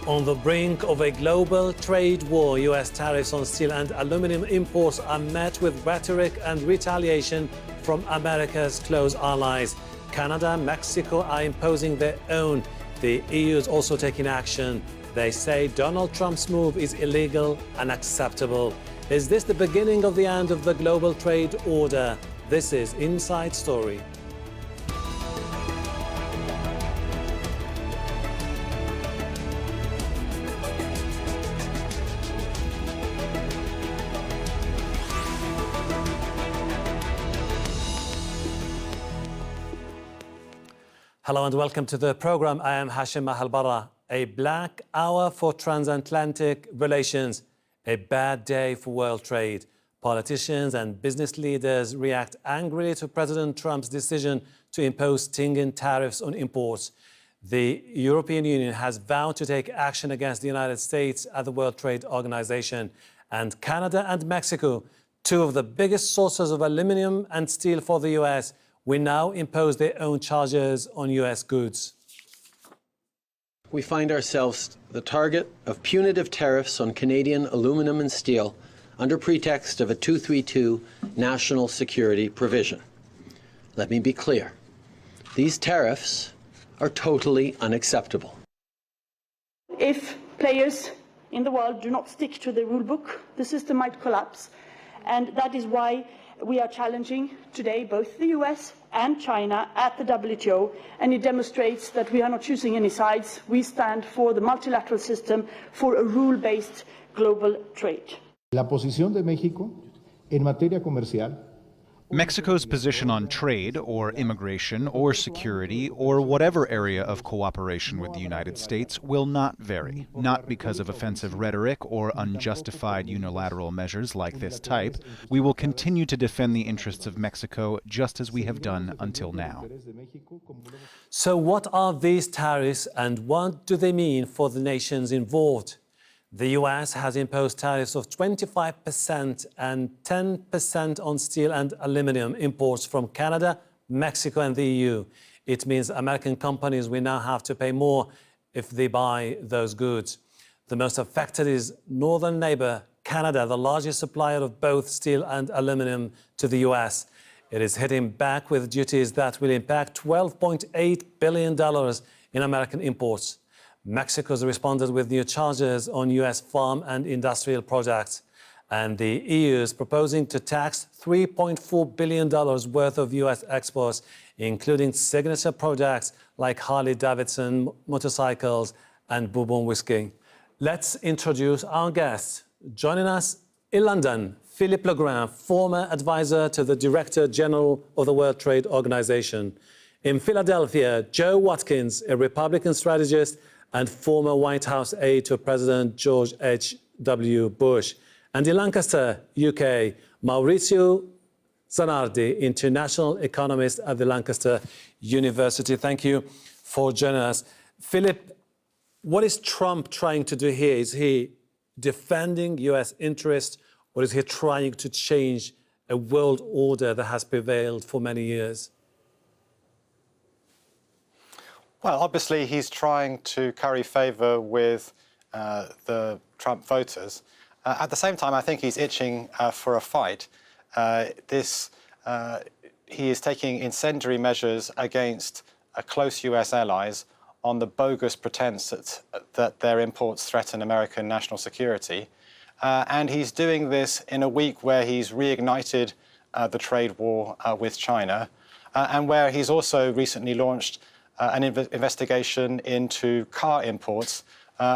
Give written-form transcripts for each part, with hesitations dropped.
On the brink of a global trade war, U.S. tariffs on steel and aluminium imports are met with rhetoric and retaliation from America's close allies. Canada and Mexico are imposing their own. The EU is also taking action. They say Donald Trump's move is illegal and unacceptable. Is this the beginning of the end of the global trade order? This is Inside Story. Hello and welcome to the program. I am Hashem Ahelbarra. A black hour for transatlantic relations. A bad day for world trade. Politicians and business leaders react angrily to President Trump's decision to impose stinging tariffs on imports. The European Union has vowed to take action against the United States at the World Trade Organization. And Canada and Mexico, two of the biggest sources of aluminium and steel for the US, will now impose their own charges on US goods. We find ourselves the target of punitive tariffs on Canadian aluminum and steel under pretext of a 232 national security provision. Let me be clear. These tariffs are totally unacceptable. If players in the world do not stick to the rule book, the system might collapse. And that is why we are challenging today both the US and China at the WTO, and it demonstrates that we are not choosing any sides. We stand for the multilateral system, for a rule-based global trade. La posición de México en materia comercial. Mexico's position on trade, or immigration, or security, or whatever area of cooperation with the United States will not vary, not because of offensive rhetoric or unjustified unilateral measures like this type. We will continue to defend the interests of Mexico just as we have done until now. So what are these tariffs and what do they mean for the nations involved? The US has imposed tariffs of 25% and 10% on steel and aluminium imports from Canada, Mexico and the EU. It means American companies will now have to pay more if they buy those goods. The most affected is northern neighbor Canada, the largest supplier of both steel and aluminium to the US. It is hitting back with duties that will impact $12.8 billion in American imports. Mexico has responded with new charges on US farm and industrial products. And the EU is proposing to tax $3.4 billion worth of US exports, including signature products like Harley-Davidson motorcycles and bourbon whiskey. Let's introduce our guest. Joining us in London, Philippe Legrain, former advisor to the Director General of the World Trade Organization. In Philadelphia, Joe Watkins, a Republican strategist and former White House aide to President George H.W. Bush. And in Lancaster, UK, Maurizio Zanardi, international economist at the Lancaster University. Thank you for joining us. Philip, what is Trump trying to do here? Is he defending US interests, or is he trying to change a world order that has prevailed for many years? Well, obviously, he's trying to curry favor with the Trump voters. At the same time, I think he's itching for a fight. He is taking incendiary measures against close US allies on the bogus pretense that their imports threaten American national security. And he's doing this in a week where he's reignited the trade war with China, and where he's also recently launched an investigation into car imports,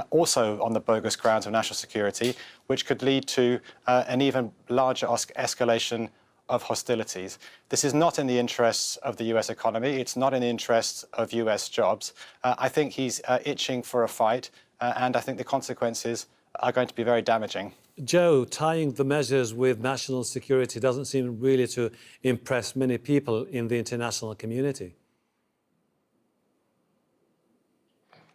also on the bogus grounds of national security, which could lead to an even larger escalation of hostilities. This is not in the interests of the US economy. It's not in the interests of US jobs. I think he's itching for a fight, and I think the consequences are going to be very damaging. Joe, tying the measures with national security doesn't seem really to impress many people in the international community.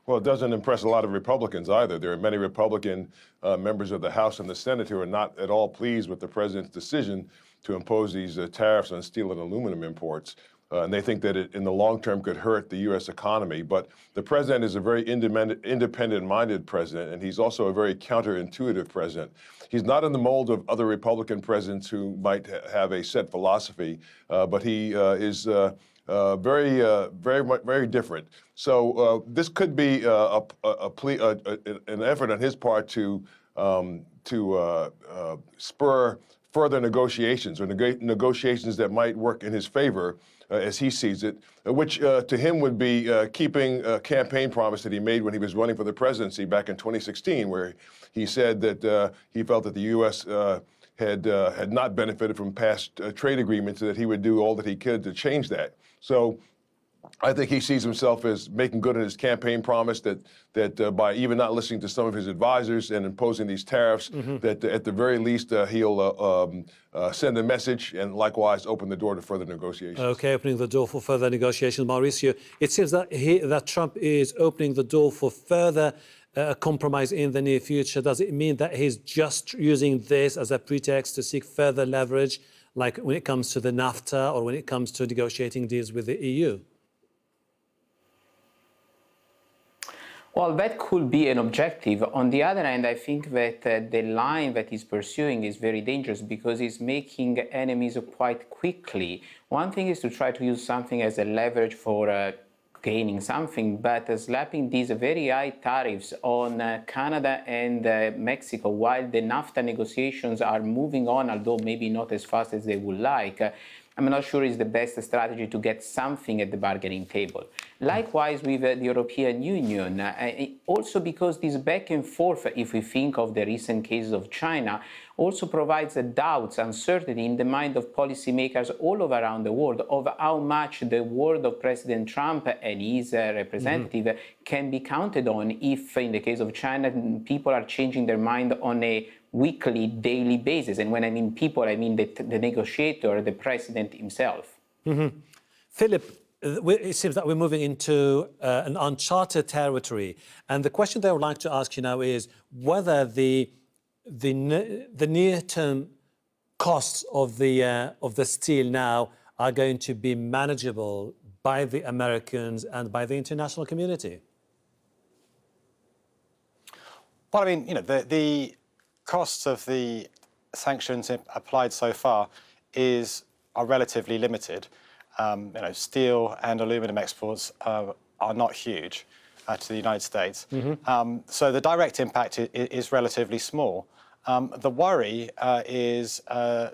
Well, it doesn't impress a lot of Republicans either. There are many Republican members of the House and the Senate who are not at all pleased with the president's decision to impose these tariffs on steel and aluminum imports. and they think that it, in the long term, could hurt the U.S. economy. But the president is a very independent-minded president, and he's also a very counterintuitive president. He's not in the mold of other Republican presidents who might have a set philosophy, but he is very different. So this could be an effort on his part to spur further negotiations, or negotiations that might work in his favor, as he sees it, which to him would be keeping a campaign promise that he made when he was running for the presidency back in 2016, where he said that he felt that the U.S. Had not benefited from past trade agreements, and that he would do all that he could to change that. So I think he sees himself as making good on his campaign promise that by even not listening to some of his advisors and imposing these tariffs, that at the very least he'll send a message and likewise open the door to further negotiations. Okay, opening the door for further negotiations. Maurizio, it seems that Trump is opening the door for further compromise in the near future. Does it mean that he's just using this as a pretext to seek further leverage, like when it comes to the NAFTA or when it comes to negotiating deals with the EU? Well, that could be an objective. On the other hand, I think that the line that he's pursuing is very dangerous because he's making enemies quite quickly. One thing is to try to use something as a leverage for gaining something, but slapping these very high tariffs on Canada and Mexico while the NAFTA negotiations are moving on, although maybe not as fast as they would like, I'm not sure is the best strategy to get something at the bargaining table. Likewise with the European Union, also because this back and forth, if we think of the recent cases of China, also provides doubts, uncertainty in the mind of policymakers all over around the world of how much the word of President Trump and his representative can be counted on if, in the case of China, people are changing their mind on a weekly, daily basis. And when I mean people, I mean the negotiator, the president himself. Philip, it seems that we're moving into an uncharted territory. And the question that I would like to ask you now is whether the near-term costs of the steel now are going to be manageable by the Americans and by the international community. Well, I mean, the costs of the sanctions applied so far are relatively limited. Steel and aluminium exports are not huge to the United States. So the direct impact is relatively small. The worry is,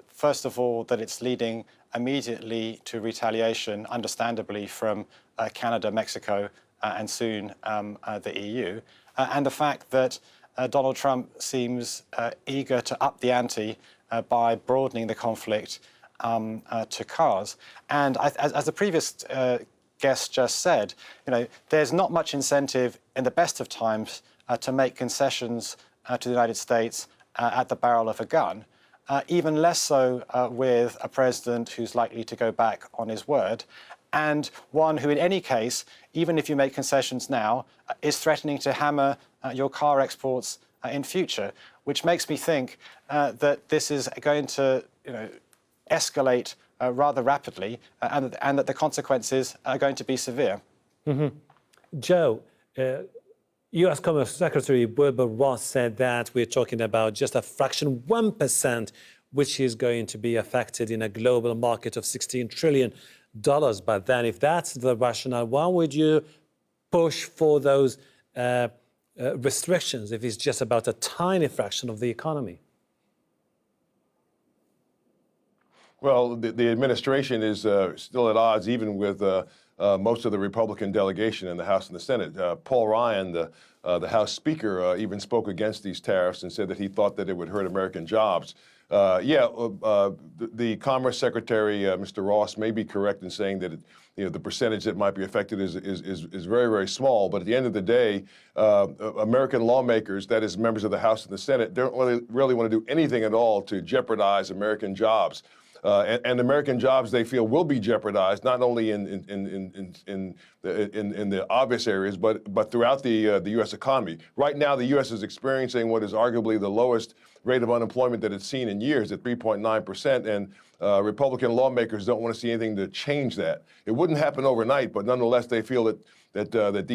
first of all, that it's leading immediately to retaliation, understandably, from Canada, Mexico, and soon the EU. And the fact that Donald Trump seems eager to up the ante by broadening the conflict to cars. And as the previous guest just said, there's not much incentive in the best of times to make concessions to the United States at the barrel of a gun, even less so with a president who's likely to go back on his word, and one who, in any case, even if you make concessions now, is threatening to hammer your car exports in future, which makes me think that this is going to escalate rather rapidly, and that the consequences are going to be severe. Joe, U.S. Commerce Secretary Wilbur Ross said that we're talking about just a fraction, 1%, which is going to be affected in a global market of $16 trillion. But then if that's the rationale, why would you push for those restrictions if it's just about a tiny fraction of the economy? Well, the administration is still at odds even with most of the Republican delegation in the House and the Senate. Paul Ryan, the House Speaker, even spoke against these tariffs and said that he thought that it would hurt American jobs. The Commerce Secretary, Mr. Ross, may be correct in saying that the percentage that might be affected is very, very small. But at the end of the day, American lawmakers, that is members of the House and the Senate, don't really want to do anything at all to jeopardize American jobs. And American jobs, they feel, will be jeopardized, not only in the obvious areas, but throughout the U.S. economy. Right now, the U.S. is experiencing what is arguably the lowest rate of unemployment that it's seen in years, at 3.9%, and Republican lawmakers don't want to see anything to change that. It wouldn't happen overnight, but nonetheless, they feel that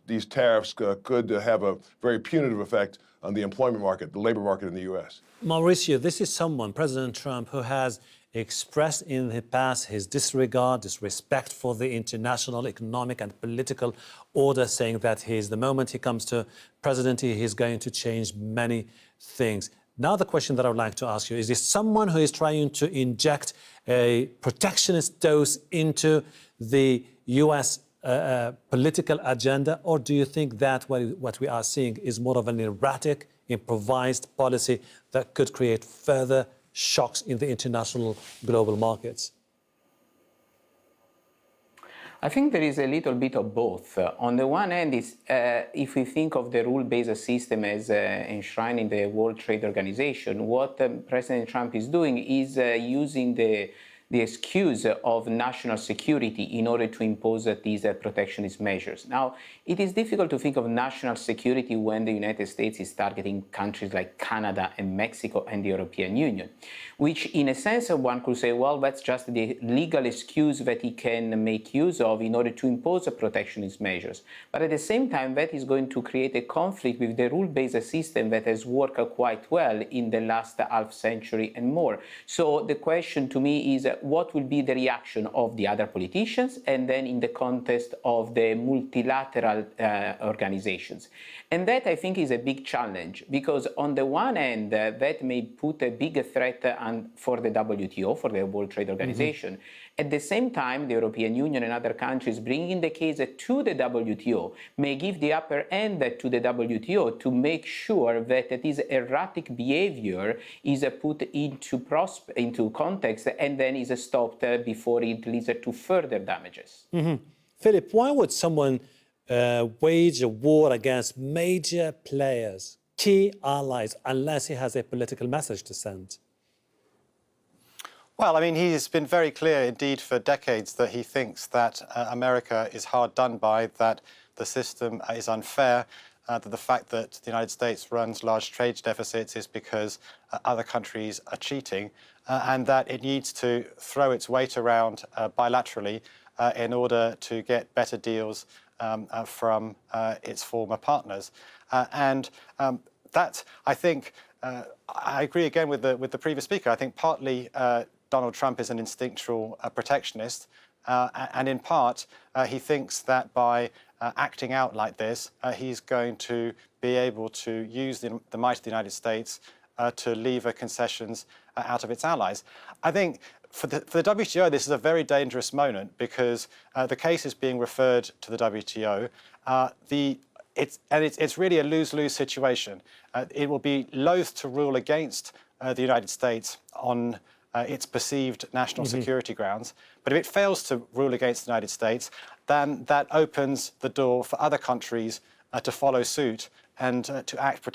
these tariffs could have a very punitive effect on the employment market, the labor market in the U.S. Maurizio, this is someone, President Trump, who has expressed in the past his disrespect for the international economic and political order, saying that the moment he comes to presidency, he's going to change many things. Now the question that I would like to ask you, is this someone who is trying to inject a protectionist dose into the U.S. Political agenda, or do you think that what we are seeing is more of an erratic, improvised policy that could create further shocks in the international global markets? I think there is a little bit of both. On the one hand, if we think of the rule-based system as enshrined in the World Trade Organization, what President Trump is doing is using the excuse of national security in order to impose these protectionist measures. Now, it is difficult to think of national security when the United States is targeting countries like Canada and Mexico and the European Union, which in a sense one could say, well, that's just the legal excuse that he can make use of in order to impose protectionist measures. But at the same time, that is going to create a conflict with the rule-based system that has worked quite well in the last half century and more. So the question to me is, what will be the reaction of the other politicians, and then in the context of the multilateral organizations? And that, I think, is a big challenge, because on the one hand, that may put a big threat for the WTO, for the World Trade Organization. At the same time, the European Union and other countries bringing the case to the WTO may give the upper hand to the WTO to make sure that this erratic behavior is put into context and then is stopped before it leads to further damages. Philippe, why would someone wage a war against major players, key allies, unless he has a political message to send? Well, I mean, he's been very clear indeed for decades that he thinks that America is hard done by, that the system is unfair, that the fact that the United States runs large trade deficits is because other countries are cheating, and that it needs to throw its weight around bilaterally in order to get better deals from its former partners. That, I think, I agree again with the previous speaker. I think partly Donald Trump is an instinctual protectionist, and in part he thinks that by acting out like this, he's going to be able to use the might of the United States to lever concessions out of its allies. I think for the WTO, this is a very dangerous moment, because the case is being referred to the WTO. It's really a lose-lose situation. It will be loath to rule against the United States on its perceived national security grounds. But if it fails to rule against the United States, then that opens the door for other countries to follow suit and to act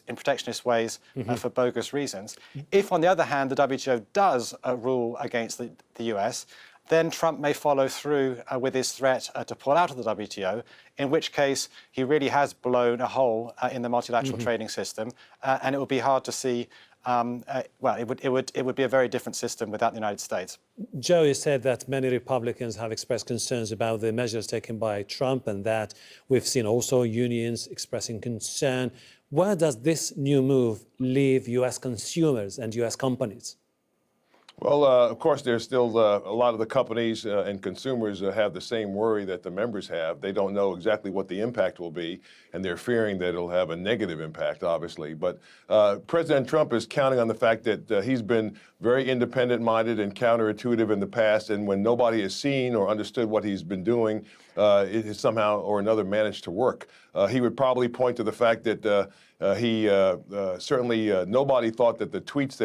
in protectionist ways for bogus reasons. If, on the other hand, the WTO does rule against the US, then Trump may follow through with his threat to pull out of the WTO, in which case he really has blown a hole in the multilateral trading system, and it would be hard to see. It would be a very different system without the United States. Joe, you said that many Republicans have expressed concerns about the measures taken by Trump, and that we've seen also unions expressing concern. Where does this new move leave U.S. consumers and U.S. companies? Well, of course, there's still a lot of the companies and consumers have the same worry that the members have. They don't know exactly what the impact will be, and they're fearing that it'll have a negative impact, obviously. But President Trump is counting on the fact that he's been very independent-minded and counterintuitive in the past, and when nobody has seen or understood what he's been doing, it has somehow or another managed to work. He would probably point to the fact that nobody thought that the tweets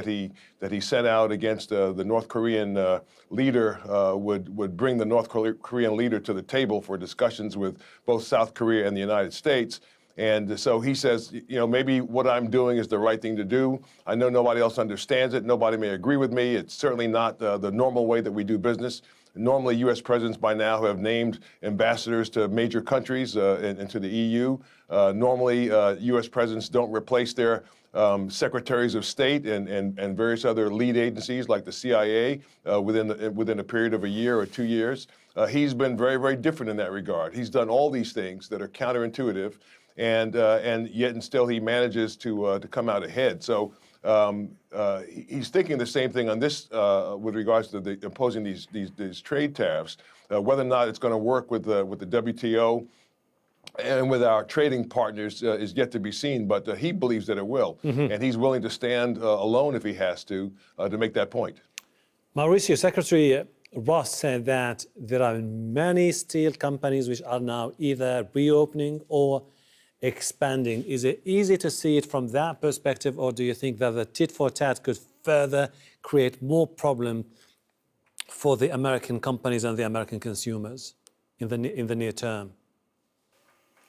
that he sent out against the North Korean leader would bring the North Korean leader to the table for discussions with both South Korea and the United States. And so he says, maybe what I'm doing is the right thing to do. I know nobody else understands it. Nobody may agree with me. It's certainly not the normal way that we do business. Normally, U.S. presidents by now have named ambassadors to major countries and to the EU. Normally, U.S. presidents don't replace their secretaries of state and various other lead agencies like the CIA within a period of a year or 2 years. He's been very, very different in that regard. He's done all these things that are counterintuitive, and yet and still he manages to come out ahead. So he's thinking the same thing on this with regards to imposing these trade tariffs. Whether or not it's going to work with the WTO and with our trading partners is yet to be seen, but he believes that it will, and he's willing to stand alone if he has to make that point. Maurizio, Secretary Ross said that there are many steel companies which are now either reopening or expanding. Is it easy to see it from that perspective, or do you think that the tit for tat could further create more problem for the American companies and the American consumers in the near term?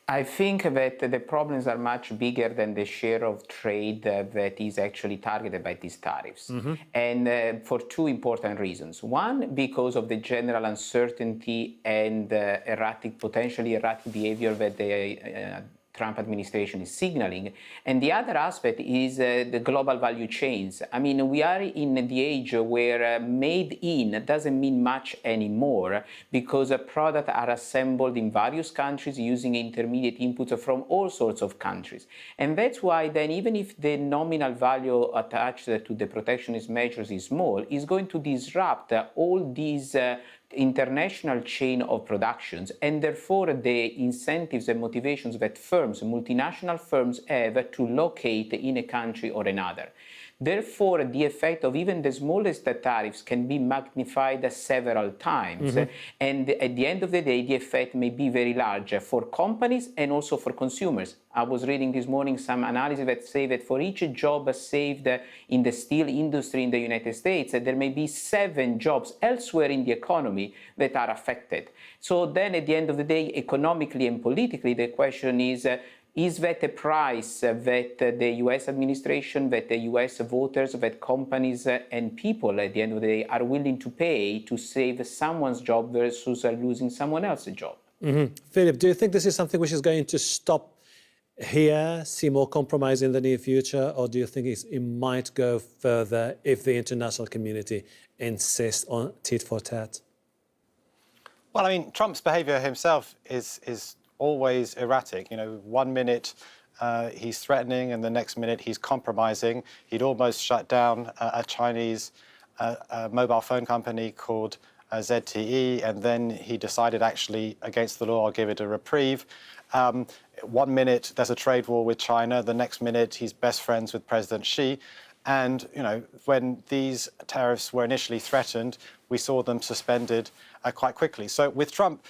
I think that the problems are much bigger than the share of trade that is actually targeted by these tariffs. And for two important reasons. One, because of the general uncertainty and potentially erratic behavior that the Trump administration is signaling. And the other aspect is the global value chains. I mean, we are in the age where made in doesn't mean much anymore, because products are assembled in various countries using intermediate inputs from all sorts of countries. And that's why then, even if the nominal value attached to the protectionist measures is small, it's going to disrupt all these international chain of productions, and therefore the incentives and motivations that multinational firms have to locate in a country or another. Therefore, the effect of even the smallest tariffs can be magnified several times. And at the end of the day, the effect may be very large for companies and also for consumers. I was reading this morning some analysis that say that for each job saved in the steel industry in the United States, there may be 7 jobs elsewhere in the economy that are affected. So then at the end of the day, economically and politically, the question is that a price that the US administration, that the US voters, that companies and people at the end of the day are willing to pay to save someone's job versus losing someone else's job? Philip, do you think this is something which is going to stop here, see more compromise in the near future, or do you think it might go further if the international community insists on tit for tat? Well, I mean, Trump's behavior himself is always erratic. 1 minute he's threatening, and the next minute he's compromising. He'd almost shut down a Chinese mobile phone company called ZTE, and then he decided, actually, against the law, I'll give it a reprieve. 1 minute there's a trade war with China, the next minute he's best friends with President Xi. And, when these tariffs were initially threatened, we saw them suspended quite quickly. So with Trump,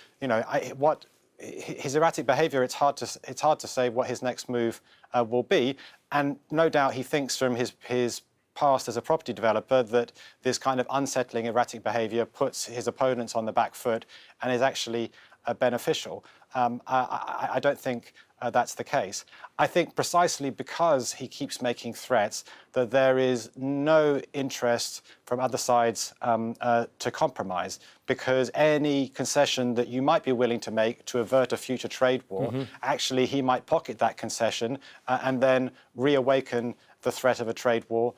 his erratic behavior, it's hard to say what his next move will be. And no doubt he thinks from his past as a property developer that this kind of unsettling, erratic behavior puts his opponents on the back foot and is actually beneficial. I don't think that's the case. I think precisely because he keeps making threats that there is no interest from other sides to compromise, because any concession that you might be willing to make to avert a future trade war, actually he might pocket that concession and then reawaken the threat of a trade war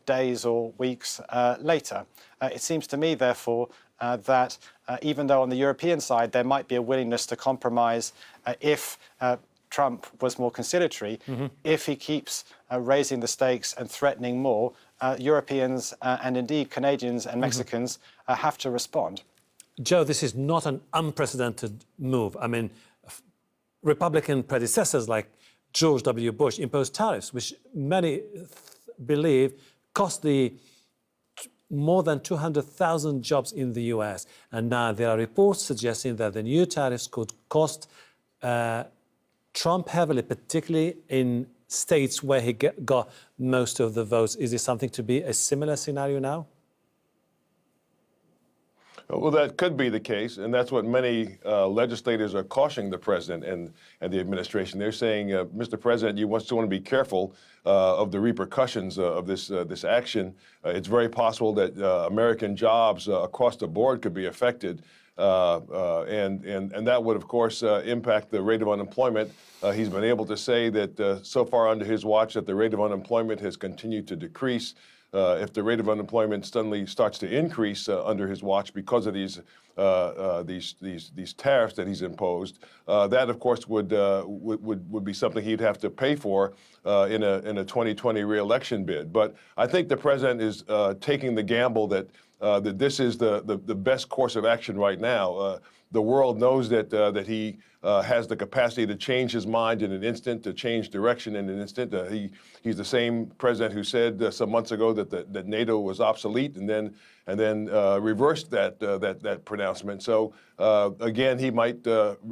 days or weeks later. It seems to me, therefore, that even though on the European side there might be a willingness to compromise if Trump was more conciliatory, if he keeps raising the stakes and threatening more, Europeans and indeed Canadians and Mexicans have to respond. Joe, this is not an unprecedented move. I mean, Republican predecessors like George W. Bush imposed tariffs, which many believe cost more than 200,000 jobs in the US. And now there are reports suggesting that the new tariffs could cost Trump heavily, particularly in states where he got most of the votes. Is this something to be a similar scenario now? Well, that could be the case, and that's what many legislators are cautioning the president and the administration. They're saying, Mr. President, you want to be careful of the repercussions of this action. It's very possible that American jobs across the board could be affected, and that would, of course, impact the rate of unemployment. He's been able to say that so far under his watch that the rate of unemployment has continued to decrease. If the rate of unemployment suddenly starts to increase under his watch because of these tariffs that he's imposed, that of course would be something he'd have to pay for in a 2020 re-election bid. But I think the president is taking the gamble that this is the best course of action right now. The world knows that he has the capacity to change his mind in an instant, to change direction in an instant. He's the same president who said some months ago that NATO was obsolete, and then reversed that pronouncement. So again, he might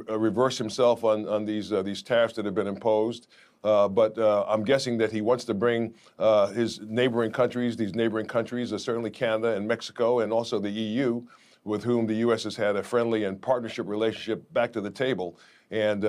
reverse himself on these tariffs that have been imposed. But I'm guessing that he wants to bring these neighboring countries, certainly Canada and Mexico, and also the EU, with whom the U.S. has had a friendly and partnership relationship, back to the table. And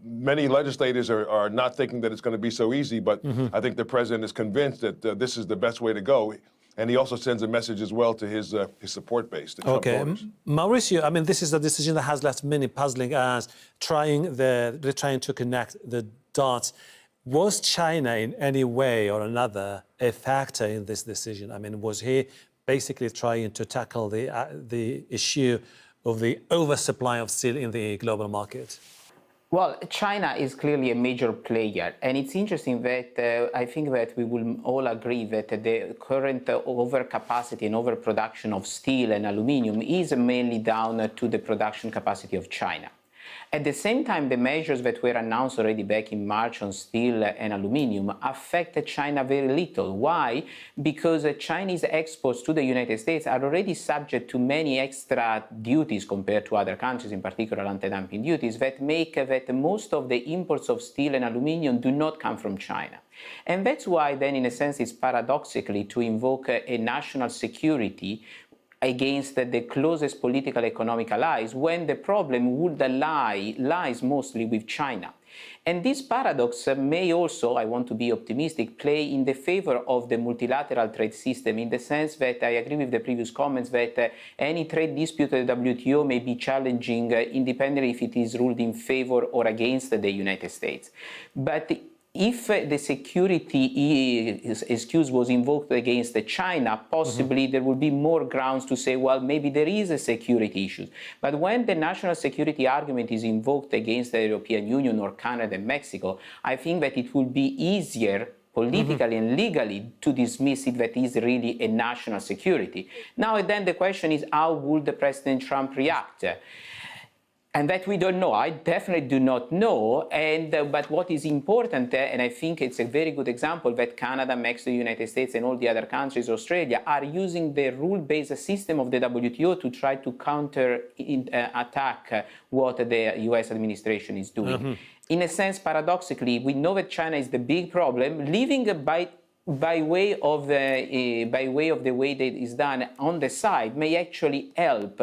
many legislators are not thinking that it's going to be so easy, but I think the president is convinced that this is the best way to go. And he also sends a message as well to his support base, the Trump voters. Maurizio, I mean, this is a decision that has left many puzzling as they're trying to connect the dots. Was China in any way or another a factor in this decision? I mean, was he basically trying to tackle the issue of the oversupply of steel in the global market? Well, China is clearly a major player, and it's interesting that I think that we will all agree that the current overcapacity and overproduction of steel and aluminium is mainly down to the production capacity of China. At the same time, the measures that were announced already back in March on steel and aluminium affected China very little. Why? Because Chinese exports to the United States are already subject to many extra duties compared to other countries, in particular anti-dumping duties, that make that most of the imports of steel and aluminium do not come from China. And that's why then, in a sense, it's paradoxically to invoke a national security against the closest political economic allies, when the problem lies mostly with China. And this paradox may also, I want to be optimistic, play in the favor of the multilateral trade system, in the sense that I agree with the previous comments that any trade dispute at the WTO may be challenging independently if it is ruled in favor or against the United States. But if the security excuse was invoked against China, possibly there would be more grounds to say, well, maybe there is a security issue. But when the national security argument is invoked against the European Union or Canada and Mexico, I think that it will be easier politically and legally to dismiss it that is really a national security. Now then the question is, how would President Trump react? And that we don't know. I definitely do not know. But what is important, and I think it's a very good example, that Canada, Mexico, United States, and all the other countries, Australia, are using the rule-based system of the WTO to try to attack what the U.S. administration is doing. In a sense, paradoxically, we know that China is the big problem. Living by way of the way that is done on the side may actually help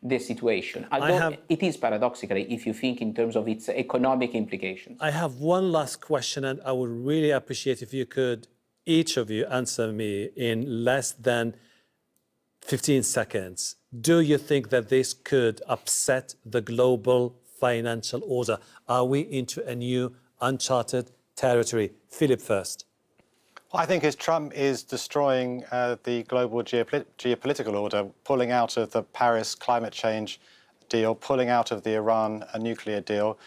the situation, although it is paradoxically if you think in terms of its economic implications. I have one last question, and I would really appreciate if you could, each of you, answer me in less than 15 seconds. Do you think that this could upset the global financial order? Are we into a new uncharted territory? Philippe first. I think as Trump is destroying the global geopolitical order, pulling out of the Paris climate change deal, pulling out of the Iran nuclear deal,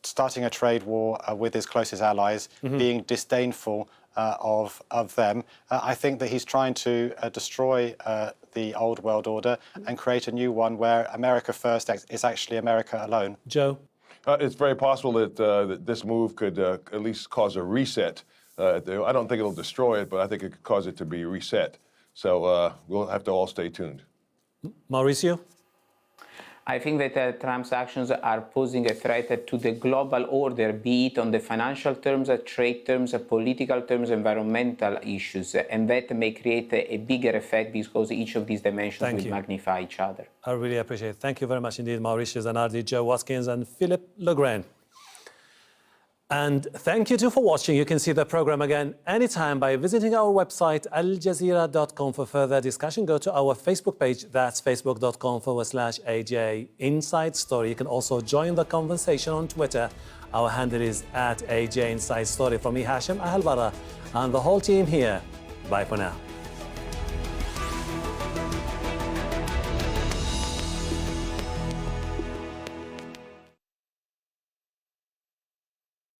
starting a trade war with his closest allies, being disdainful of them. I think that he's trying to destroy the old world order and create a new one where America first is actually America alone. Joe? It's very possible that this move could at least cause a reset. I don't think it'll destroy it, but I think it could cause it to be reset. So we'll have to all stay tuned. Maurizio? I think that Trump's actions are posing a threat to the global order, be it on the financial terms, trade terms, political terms, environmental issues, and that may create a bigger effect because each of these dimensions will magnify each other. I really appreciate it. Thank you very much indeed, Maurizio, Zanardi, Joe Watkins, and Philippe Legrain. And thank you too for watching. You can see the program again anytime by visiting our website, aljazeera.com, for further discussion. Go to our Facebook page, that's facebook.com/AJ Inside Story. You can also join the conversation on Twitter. Our handle is @AJ Inside Story. From me, Hashem Ahelbarra, and the whole team here. Bye for now.